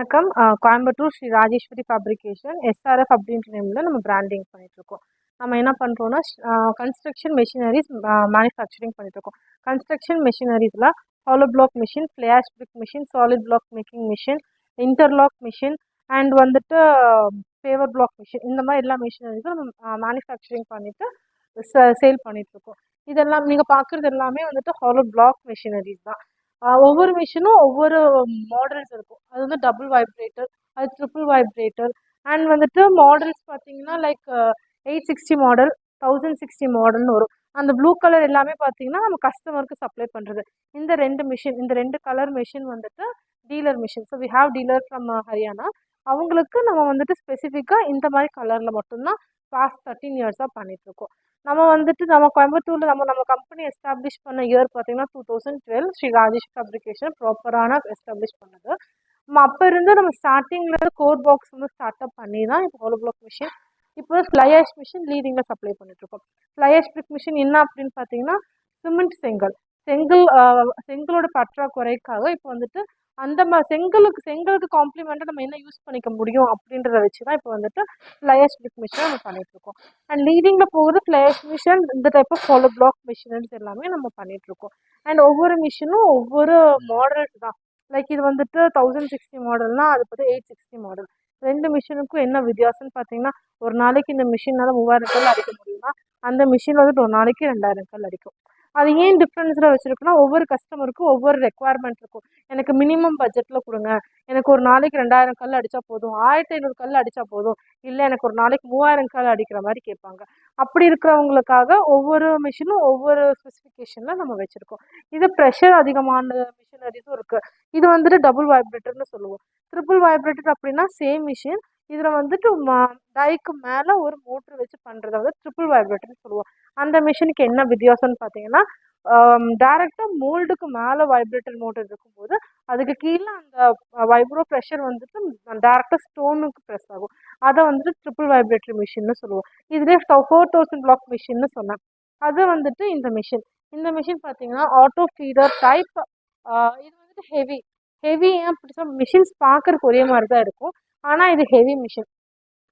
வணக்கம். Coimbatore Sri Rajeswari fabrication SRF அப்படின்ற நேமில் நம்ம பிராண்டிங் பண்ணிகிட்ருக்கோம். நம்ம என்ன பண்ணுறோன்னா கன்ஸ்ட்ரக்ஷன் மெஷினரிஸ் மேனுஃபேக்சரிங் பண்ணிகிட்ருக்கோம். கன்ஸ்ட்ரக்ஷன் மெஷினரிஸில் hollow block machine, fly ash brick machine, solid block making machine, interlock machine and வந்துட்டு பேவர் பிளாக் மிஷின், இந்த மாதிரி எல்லா மிஷினரிஸும் நம்ம மேனுஃபேக்சரிங் பண்ணிவிட்டு சேல் பண்ணிகிட்ருக்கோம். இதெல்லாம் நீங்கள் பார்க்குறது எல்லாமே வந்துட்டு ஹாலோ பிளாக் மிஷினரிஸ் தான். ஒவ்வொரு மிஷினும் ஒவ்வொரு மாடல்ஸ் இருக்கும். அது வந்து டபுள் வைப்ரேட்டர், அது ட்ரிபிள் வைப்ரேட்டர் அண்ட் வந்துட்டு மாடல்ஸ் பார்த்தீங்கன்னா லைக் 860 மாடல், 1060 மாடல்னு வரும். அந்த ப்ளூ கலர் எல்லாமே பார்த்தீங்கன்னா நம்ம கஸ்டமருக்கு சப்ளை பண்ணுறது. இந்த ரெண்டு கலர் மிஷின் வந்துட்டு dealer machine. So we have dealer from Haryana. அவங்களுக்கு நம்ம வந்துட்டு ஸ்பெசிஃபிக்காக இந்த மாதிரி கலரில் மட்டும்தான் பாஸ்ட் 13 இயர்ஸாக பண்ணிகிட்ருக்கோம். நம்ம வந்துட்டு நம்ம கோயம்புத்தூரில் நம்ம கம்பெனி எஸ்டாப்ளிஷ் பண்ண இயர் பார்த்தீங்கன்னா 2012 ஸ்ரீ ராஜேஷ் ஃபேப்ரிகேஷன் ப்ராப்பரான எஸ்டாப்ளிஷ் பண்ணது. நம்ம அப்போ இருந்து நம்ம ஸ்டார்டிங்கில் கோர் பாக்ஸ் வந்து ஸ்டார்ட் அப் பண்ணி தான் இப்போ ஹாலோ பிளாக் மிஷின், இப்போ ஃப்ளை ஆஷ் மிஷின் லீடிங்கில் சப்ளை பண்ணிட்டுருக்கோம். ஃப்ளை ஆஷ் பிரிக் மிஷின் என்ன அப்படின்னு பார்த்தீங்கன்னா சிமெண்ட் செங்கலோட பற்றாக்குறைக்காக இப்போ வந்துட்டு அந்த செங்கலுக்கு காம்ப்ளிமெண்ட்டாக நம்ம என்ன யூஸ் பண்ணிக்க முடியும் அப்படின்றத வச்சு தான் இப்போ வந்துட்டு ஃப்ளை ஆஷ் பிரிக் மிஷினை நம்ம பண்ணிகிட்ருக்கோம். அண்ட் லீடிங்கில் போகிறது ஃப்ளை ஆஷ் மிஷின், இந்த type of hollow block machines எல்லாமே நம்ம பண்ணிகிட்ருக்கோம். அண்ட் ஒவ்வொரு மிஷினும் ஒவ்வொரு மாடல்ஸ் தான். லைக் இது வந்துட்டு 1060 மாடல்னால் அது பார்த்து 860 மாடல். ரெண்டு மிஷினுக்கும் என்ன வித்தியாசம்னு பார்த்தீங்கன்னா, ஒரு நாளைக்கு இந்த மிஷினால் 3000 கல் அடிக்க முடியும்னா அந்த மிஷின் வந்துட்டு ஒரு நாளைக்கு 2000 கல் அடிக்கும். அது ஏன் டிஃப்ரென்ஸில் வச்சுருக்குன்னா ஒவ்வொரு கஸ்டமருக்கும் ஒவ்வொரு ரெக்குவயர்மெண்ட் இருக்கும். எனக்கு மினிமம் பட்ஜெட்டில் கொடுங்க, எனக்கு ஒரு நாளைக்கு 2000 கல் அடித்தா போதும், 1500 கல் அடித்தா போதும், இல்லை எனக்கு ஒரு நாளைக்கு 3000 கல் அடிக்கிற மாதிரி கேட்பாங்க. அப்படி இருக்கிறவங்களுக்காக ஒவ்வொரு மிஷினும் ஒவ்வொரு ஸ்பெசிஃபிகேஷனில் நம்ம வச்சுருக்கோம். இது ப்ரெஷர் அதிகமான மிஷினரிஸும் இருக்குது. இது வந்துட்டு டபுள் வைப்ரேட்டர்னு சொல்லுவோம். ட்ரிபிள் வைப்ரேட்டர் அப்படின்னா சேம் மிஷின், இதில் வந்துட்டு டைக்கு மேலே ஒரு மோட்ரு வச்சு பண்ணுறத வந்து ட்ரிபிள் வைப்ரேட்டர்னு சொல்லுவோம். அந்த மிஷினுக்கு என்ன வித்தியாசம்னு பார்த்தீங்கன்னா டைரெக்டாக மோல்டுக்கு மேலே வைப்ரேட்டர் மோட்டர் இருக்கும்போது அதுக்கு கீழே அந்த வைப்ரோ ப்ரெஷர் வந்துட்டு டேரெக்டாக ஸ்டோனுக்கு ப்ரெஸ் ஆகும். அதை வந்துட்டு ட்ரிபிள் வைப்ரேட்டர் மிஷின்னு சொல்லுவோம். இதுலேயே 4000 பிளாக் மிஷின்னு சொன்னேன். அது வந்துட்டு இந்த மிஷின் பார்த்தீங்கன்னா ஆட்டோ ஃபீடர் டைப். இது வந்துட்டு ஹெவி ஏன் அப்படி சொல்ல, மிஷின்ஸ் பார்க்கறதுக்கு ஒரே மாதிரி தான் இருக்கும், ஆனால் இது ஹெவி மிஷின்.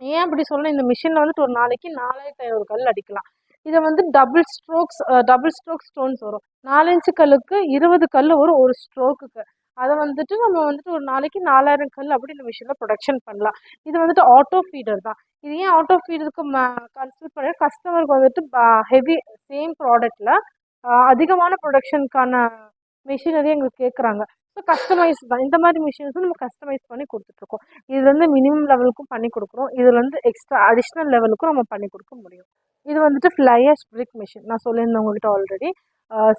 ஏன் அப்படி சொல்ல, இந்த மிஷினில் வந்துட்டு ஒரு நாளைக்கு 4500 கல் அடிக்கலாம். இதை வந்து டபுள் ஸ்ட்ரோக் ஸ்டோன்ஸ் வரும். 4 இன்ச்சு கல்லுக்கு 20 கல் வரும் ஒரு ஸ்ட்ரோக்குக்கு. அதை வந்துட்டு நம்ம வந்துட்டு ஒரு நாளைக்கு 4000 கல் அப்படி இந்த மிஷினில் ப்ரொடக்ஷன் பண்ணலாம். இது வந்துட்டு ஆட்டோ ஃபீடர் தான். இது ஏன் ஆட்டோ ஃபீடருக்கு கன்சிடர் பண்ண, கஸ்டமருக்கு வந்துட்டு ஹெவி சேம் ப்ராடக்டில் அதிகமான ப்ரொடக்ஷனுக்கான மிஷினரி எங்களுக்கு கேட்குறாங்க. ஸோ கஸ்டமைஸ் தான். இந்த மாதிரி மிஷின்ஸும் நம்ம கஸ்டமைஸ் பண்ணி கொடுத்துட்ருக்கோம். இதுலேருந்து மினிமம் லெவலுக்கும் பண்ணி கொடுக்குறோம், இதுலேருந்து எக்ஸ்ட்ரா அடிஷ்னல் லெவலுக்கும் நம்ம பண்ணி கொடுக்க முடியும். இது வந்துட்டு ஃப்ளை ஆஷ் பிரிக் மிஷின், நான் சொல்லியிருந்தேன் உங்கள்கிட்ட ஆல்ரெடி.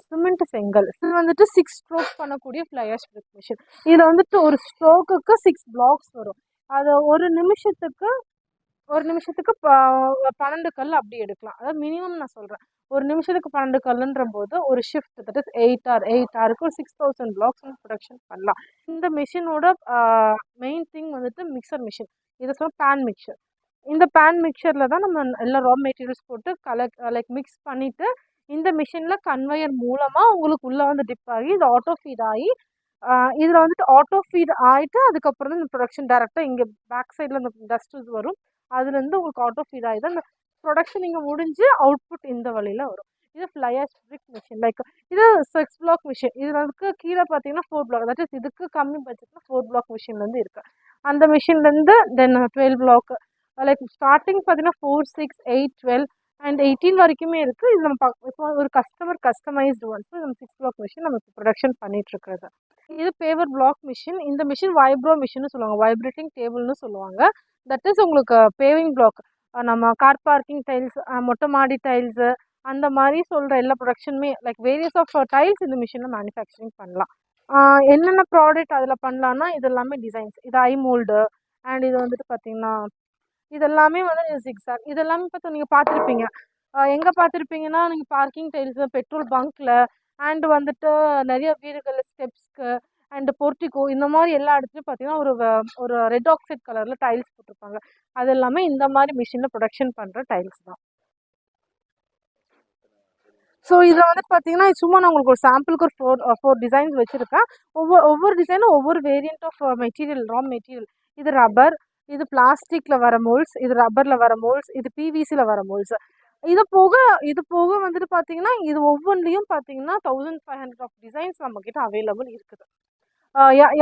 சிமெண்ட் செங்கல் இது வந்துட்டு 6 ஸ்ட்ரோக் பண்ணக்கூடிய ஃப்ளை ஆஷ் பிரிக் மிஷின். இதில் வந்துட்டு ஒரு ஸ்ட்ரோக்குக்கு 6 பிளாக்ஸ் வரும். அதை ஒரு நிமிஷத்துக்கு 12 கல் அப்படி எடுக்கலாம். அதாவது மினிமம் நான் சொல்கிறேன். ஒரு நிமிஷத்துக்கு 12 கல்லுன்ற போது ஒரு ஷிஃப்ட் தட் இஸ் 8 ஹவருக்கு ஒரு 6000 பிளாக்ஸ் வந்து ப்ரொடக்ஷன் பண்ணலாம். இந்த மிஷினோட மெயின் திங் வந்துட்டு மிக்சர் மிஷின். இதை சொல்ல பேன் மிக்சர். இந்த பேன் மிக்சரில் தான் நம்ம எல்லா ரா மெட்டீரியல்ஸ் போட்டு லைக் மிக்ஸ் பண்ணிவிட்டு இந்த மிஷினில் கன்வெயர் மூலமாக உங்களுக்கு உள்ளே வந்து டிப் ஆகி இது ஆட்டோ ஃபீட் ஆகி இதில் வந்துட்டு ஆட்டோ ஃபீட் ஆகிட்டு அதுக்கப்புறம் தான் இந்த ப்ரொடக்ஷன் டேரெக்டாக இங்கே பேக் சைடில் இந்த டஸ்ட் வரும். அதுலேருந்து உங்களுக்கு ஆட்டோ ஃபீட் ஆகி தான் இந்த ப்ரொடக்ஷன் இங்கே முடிஞ்சு அவுட்புட் இந்த வழியில் வரும். இது ஃப்ளை ஆஷ் பிரிக் மிஷின். லைக் இது 6 பிளாக் மிஷின். இதில் வந்து கீழே பார்த்தீங்கன்னா 4 பிளாக், தட் இஸ் இதுக்கு கம்மி பட்ஜெட்டில் 4 பிளாக் மிஷின்லேருந்து இருக்குது. அந்த மிஷின்லேருந்து தென் 12 பிளாக், லைக் ஸ்டார்டிங் பார்த்தீங்கன்னா 4, 6, 8, 12 அண்ட் 18 வரைக்குமே இருக்குது. இது நம்ம இப்போ ஒரு கஸ்டமர் கஸ்டமைஸ்டு ஒன்ஸ் நம்ம 6 பிளாக் மிஷின் நம்ம இப்போ ப்ரொடக்ஷன் பண்ணிகிட்ருக்கிறது. இது பேவர் பிளாக் மிஷின். இந்த மிஷின் வைப்ரோ மிஷின்னு சொல்லுவாங்க, வைப்ரேட்டிங் டேபிள்னு சொல்லுவாங்க. தட் இஸ் உங்களுக்கு பேவிங் பிளாக், நம்ம கார் பார்க்கிங் டைல்ஸ், மொட்டை மாடி டைல்ஸு, அந்த மாதிரி சொல்கிற எல்லா ப்ரொடக்ஷனுமே லைக் வேரியஸ் ஆஃப் டைல்ஸ் இந்த மிஷினில் மேனுஃபேக்சரிங் பண்ணலாம். என்னென்ன ப்ராடக்ட் அதில் பண்ணலான்னா இது எல்லாமே டிசைன்ஸ். இது ஐ மோல்டு அண்ட் இது வந்துட்டு பார்த்தீங்கன்னா இதெல்லாமே வந்து ஜிக்ஸாக். இதெல்லாமே பார்த்து நீங்கள் பார்த்துருப்பீங்க. எங்கே பார்த்துருப்பீங்கன்னா நீங்கள் பார்க்கிங் டைல்ஸு, பெட்ரோல் பங்க்கில் அண்ட் வந்துட்டு நிறைய வீடுகளில் ஸ்டெப்ஸ்க்கு அண்ட் போர்ட்டிகோ, இந்த மாதிரி எல்லா இடத்துலையும் பார்த்தீங்கன்னா ஒரு ரெட் ஆக்சைட் கலரில் டைல்ஸ் போட்டிருப்பாங்க. அது எல்லாமே இந்த மாதிரி மிஷினில் ப்ரொடக்ஷன் பண்ணுற டைல்ஸ் தான். ஸோ இதில் வந்து பார்த்தீங்கன்னா சும்மா நான் உங்களுக்கு ஒரு சாம்பிளுக்கு ஒரு ஃபோர் டிசைன்ஸ் வச்சுருக்கேன். ஒவ்வொரு டிசைனும் ஒவ்வொரு variant of material, raw material. இது ரப்பர், இது பிளாஸ்டிக்கில் வர மோல்ஸ், இது ரப்பரில் வர மோல்ஸ், இது பிவிசியில் வர மோல்ஸ். இது போக இது போக வந்துட்டு பார்த்தீங்கன்னா இது ஒவ்வொன்றிலையும் பார்த்தீங்கன்னா 1500 ஆஃப் டிசைன்ஸ் நம்மக்கிட்ட அவைலபிள் இருக்குது.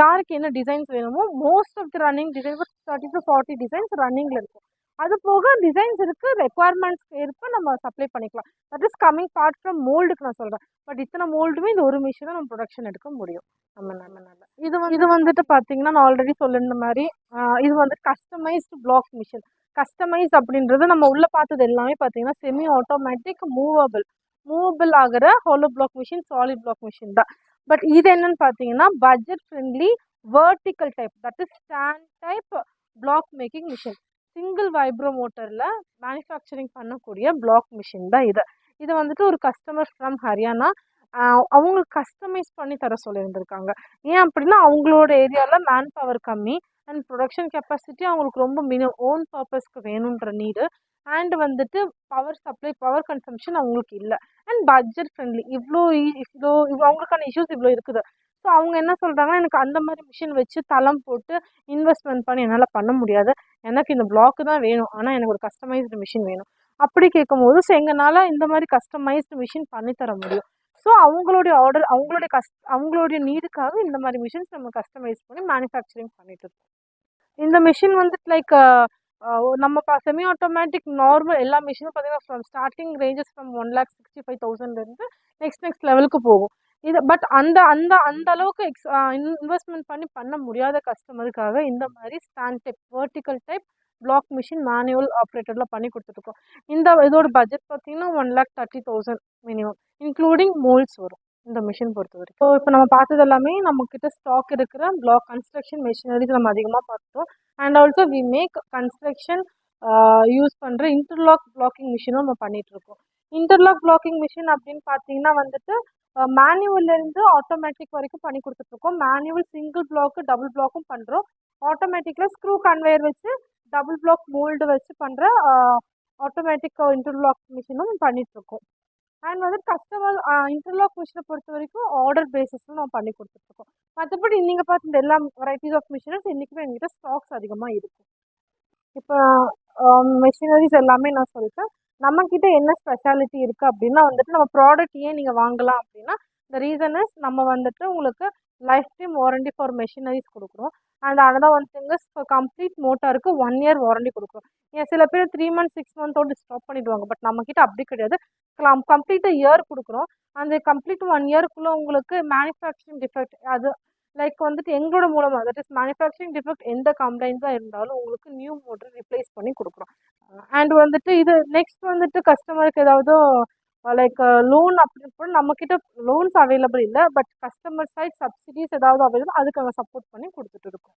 யாருக்கு என்ன டிசைன்ஸ் வேணுமோ most of the running designs 30 to 40 designs ரன்னிங்கில் இருக்கும். அது போக டிசைன்ஸ் இருக்குது, ரெக்குவயர்மெண்ட்ஸ்க்கு ஏற்ப நம்ம சப்ளை பண்ணிக்கலாம். That is coming part from மோல்டுக்கு நான் சொல்கிறேன். பட் இத்தனை மோல்டுமே இந்த ஒரு மிஷினை நம்ம ப்ரொடக்ஷன் எடுக்க முடியும் நம்மனால. இது வந்துட்டு பார்த்தீங்கன்னா நான் ஆல்ரெடி சொல்லியிருந்த மாதிரி இது வந்து கஸ்டமைஸ்டு பிளாக் மிஷின். கஸ்டமைஸ் அப்படின்றது நம்ம உள்ளே பார்த்தது எல்லாமே பார்த்தீங்கன்னா செமி ஆட்டோமேட்டிக் மூவபிள் ஆகிற hollow block machine, solid block machine தான். பட் இது என்னன்னு பார்த்தீங்கன்னா budget friendly vertical type, that is stand type block making machine. Single vibro மோட்டரில் மேனுஃபேக்சரிங் பண்ணக்கூடிய பிளாக் மிஷின் தான் இது. இது வந்துட்டு ஒரு கஸ்டமர் ஃப்ரம் ஹரியானா அவங்களுக்கு கஸ்டமைஸ் பண்ணி தர சொல்லியிருந்திருக்காங்க. ஏன் அப்படின்னா அவங்களோட ஏரியாவில் மேன் பவர் கம்மி அண்ட் ப்ரொடக்ஷன் கெப்பாசிட்டி அவங்களுக்கு ரொம்ப ஓன் பர்பஸ்க்கு வேணுன்ற நீடு அண்ட் வந்துட்டு பவர் சப்ளை, பவர் கன்சம்ஷன் அவங்களுக்கு இல்லை அண்ட் பட்ஜெட் ஃப்ரெண்ட்லி. இவ்வளோ அவங்களுக்கான இஷ்யூஸ் இவ்வளோ இருக்குது. ஸோ அவங்க என்ன சொல்கிறாங்கன்னா எனக்கு அந்த மாதிரி மிஷின் வச்சு தளம் போட்டு இன்வெஸ்ட்மெண்ட் பண்ணி என்னால் பண்ண முடியாது, எனக்கு இந்த பிளாக்கு தான் வேணும், ஆனால் எனக்கு ஒரு கஸ்டமைஸ்டு மிஷின் வேணும். அப்படி கேட்கும்போது ஸோ எங்களால் இந்த மாதிரி கஸ்டமைஸ்டு மிஷின் பண்ணித்தர முடியும். ஸோ அவங்களுடைய ஆர்டர் அவங்களுடைய நீடுக்காக இந்த மாதிரி மிஷின்ஸ் நம்ம கஸ்டமைஸ் பண்ணி மேனுஃபேக்சரிங் பண்ணிட்டு இருக்கோம். இந்த மிஷின் வந்துட்டு லைக் நம்ம செமி ஆட்டோமேட்டிக் நார்மல் எல்லா மிஷினும் பார்த்தீங்கன்னா from starting ranges from 1,65,000 next லெவலுக்கு போகும். இது பட் அந்த அந்த அந்த அளவுக்கு இன்வெஸ்ட்மெண்ட் பண்ண முடியாத கஸ்டமருக்காக இந்த மாதிரி stand type vertical type block machine manual ஆப்ரேட்டரில் பண்ணி கொடுத்துட்ருக்கோம். இதோட பட்ஜெட் பார்த்தீங்கன்னா 1,30,000 மினிமம் இன்க்ளூடிங் மோல்ஸ் வரும் இந்த மிஷின் பொறுத்த வரைக்கும். ஸோ இப்போ நம்ம பார்த்தது எல்லாமே நம்மக்கிட்ட ஸ்டாக் இருக்கிற பிளாக் கன்ஸ்ட்ரக்ஷன் மிஷினரிஸ் நம்ம அதிகமாக பார்த்தோம். And also we make construction use பண்ணுற இன்டர்லாக் பிளாக்கிங் மிஷினும் நம்ம பண்ணிகிட்ருக்கோம். இன்டர்லாக் பிளாக்கிங் மிஷின் அப்படின்னு பார்த்தீங்கன்னா வந்துட்டு மேனுவல்லேருந்து ஆட்டோமேட்டிக் வரைக்கும் பண்ணி கொடுத்துட்ருக்கோம். மேனுவல் சிங்கிள் பிளாக்கு டபுள் பிளாக்கும் பண்ணுறோம். ஆட்டோமேட்டிக்கில் ஸ்க்ரூ கன்வேயர் வச்சு டபுள் பிளாக் மோல்டு வச்சு பண்ணுற ஆட்டோமேட்டிக் இன்டர்லாக் மிஷினும் பண்ணிகிட்ருக்கோம். அண்ட் வந்து கஸ்டமர் இன்டர்லாக் மிஷினை பொறுத்த வரைக்கும் ஆர்டர் பேசிஸில் நம்ம பண்ணி கொடுத்துட்ருக்கோம். மற்றபடி நீங்கள் பார்த்து இந்த எல்லா வெரைட்டிஸ் ஆஃப் மிஷினரிஸ் இன்றைக்குமே எங்ககிட்ட ஸ்டாக்ஸ் அதிகமாக இருக்கும். இப்போ மிஷினரிஸ் எல்லாமே நான் சொல்லிட்டேன். நம்மக்கிட்ட என்ன ஸ்பெஷாலிட்டி இருக்குது அப்படின்னா வந்துட்டு நம்ம ப்ராடக்ட் ஏன் நீங்கள் வாங்கலாம் அப்படின்னா இந்த ரீசன் இஸ் நம்ம வந்துட்டு உங்களுக்கு life time warranty for machineries கொடுக்குறோம். And another one thing is complete மோட்டாருக்கு 1 year வாரண்டி கொடுக்குறோம். ஏன் சில பேர் 3 months 6 monthோடு ஸ்டாப் பண்ணிவிடுவாங்க. பட் நம்மக்கிட்ட அப்படி கிடையாது. கம்ப்ளீட் இயர் கொடுக்குறோம். அந்த கம்ப்ளீட் 1 yearக்குள்ளே உங்களுக்கு மேனுஃபேக்சரிங் டிஃபெக்ட் அது லைக் வந்துட்டு எங்களோட மூலமாக தட் இஸ் மேனுஃபேக்சரிங் டிஃபெக்ட் எந்த கம்ப்ளைண்ட்ஸாக இருந்தாலும் உங்களுக்கு நியூ மோட்டர் ரிப்ளேஸ் பண்ணி கொடுக்குறோம். அண்ட் வந்துட்டு இது நெக்ஸ்ட் வந்துட்டு கஸ்டமருக்கு ஏதாவது லைக் லோன் அப்படின்னு கூட நம்மக்கிட்ட லோன்ஸ் அவைலபிள் இல்லை. பட் கஸ்டமர் சைட் சப்சிடிஸ் ஏதாவது அவைலபிள் அதுக்கு நாங்கள் சப்போர்ட் பண்ணி கொடுத்துட்டு இருக்கோம்.